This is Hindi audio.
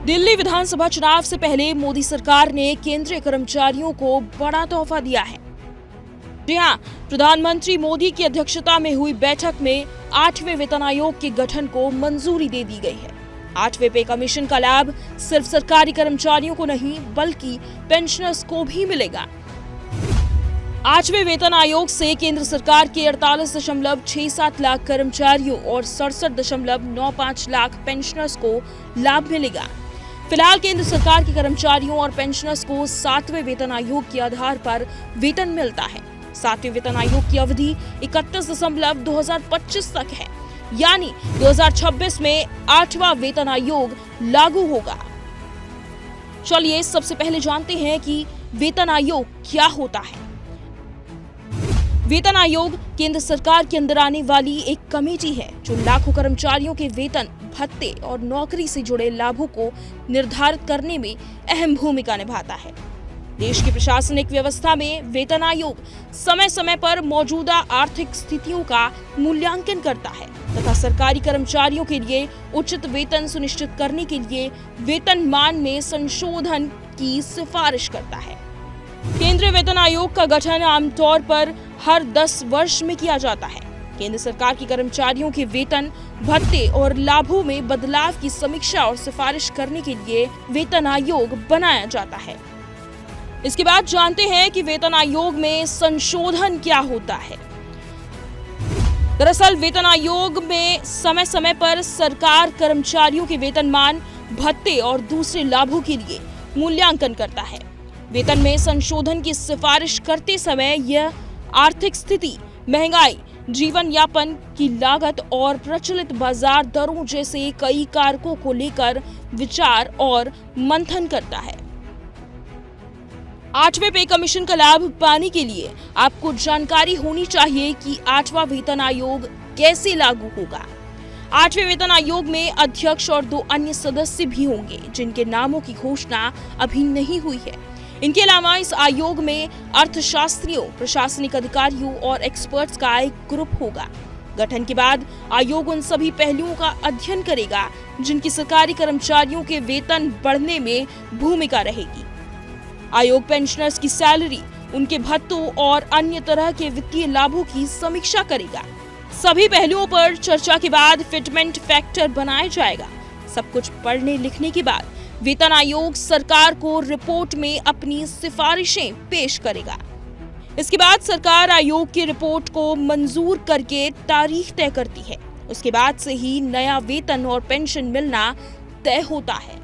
दिल्ली विधानसभा चुनाव से पहले मोदी सरकार ने केंद्रीय कर्मचारियों को बड़ा तोहफा दिया है। जी हां, प्रधानमंत्री मोदी की अध्यक्षता में हुई बैठक में 8वें वेतन आयोग के गठन को मंजूरी दे दी गई है। 8वें पे कमीशन का लाभ सिर्फ सरकारी कर्मचारियों को नहीं बल्कि पेंशनर्स को भी मिलेगा। 8वें वेतन आयोग से केंद्र सरकार के 48.67 लाख कर्मचारियों और 67.95 लाख पेंशनर्स को लाभ मिलेगा। फिलहाल केंद्र सरकार के कर्मचारियों और पेंशनर्स को 7वें वेतन आयोग के आधार पर वेतन मिलता है। 7वें वेतन आयोग की अवधि 31 तक है, यानी 2026 में 8वां वेतन आयोग लागू होगा। चलिए सबसे पहले जानते हैं कि वेतन आयोग क्या होता है। वेतन आयोग केंद्र सरकार के अंदर आने वाली एक कमेटी है जो लाखों कर्मचारियों के वेतन, भत्ते और नौकरी से जुड़े लाभों को निर्धारित करने में अहम भूमिका निभाता है। देश की प्रशासनिक व्यवस्था में वेतन आयोग समय समय पर मौजूदा आर्थिक स्थितियों का मूल्यांकन करता है तथा सरकारी कर्मचारियों के लिए उचित वेतन सुनिश्चित करने के लिए वेतनमान में संशोधन की सिफारिश करता है। केंद्रीय वेतन आयोग का गठन आमतौर पर हर 10 वर्ष में किया जाता है। केंद्र सरकार के कर्मचारियों के वेतन, भत्ते और लाभों में बदलाव की समीक्षा और सिफारिश करने के लिए वेतन आयोग बनाया जाता है। इसके बाद जानते हैं कि वेतन आयोग में संशोधन क्या होता है। दरअसल वेतन आयोग में समय समय पर सरकार कर्मचारियों के वेतनमान, भत्ते और दूसरे लाभों के लिए मूल्यांकन करता है। वेतन में संशोधन की सिफारिश करते समय यह आर्थिक स्थिति, महंगाई, जीवन यापन की लागत और प्रचलित बाजार दरों जैसे कई कारकों को लेकर विचार और मंथन करता है। 8वें पे कमीशन का लाभ पाने के लिए आपको जानकारी होनी चाहिए कि 8वां वेतन आयोग कैसे लागू होगा। 8वें वेतन आयोग में अध्यक्ष और 2 अन्य सदस्य भी होंगे जिनके नामों की घोषणा अभी नहीं हुई है। इनके अलावा इस आयोग में अर्थशास्त्रियों, प्रशासनिक अधिकारियों और एक्सपर्ट्स का एक ग्रुप होगा। गठन के बाद आयोग उन सभी पहलुओं का अध्ययन करेगा जिनकी सरकारी कर्मचारियों के वेतन बढ़ने में भूमिका रहेगी। आयोग पेंशनर्स की सैलरी, उनके भत्तों और अन्य तरह के वित्तीय लाभों की समीक्षा करेगा। सभी पहलुओं पर चर्चा के बाद फिटमेंट फैक्टर बनाया जाएगा। सब कुछ पढ़ने लिखने के बाद वेतन आयोग सरकार को रिपोर्ट में अपनी सिफारिशें पेश करेगा। इसके बाद सरकार आयोग की रिपोर्ट को मंजूर करके तारीख तय करती है। उसके बाद से ही नया वेतन और पेंशन मिलना तय होता है।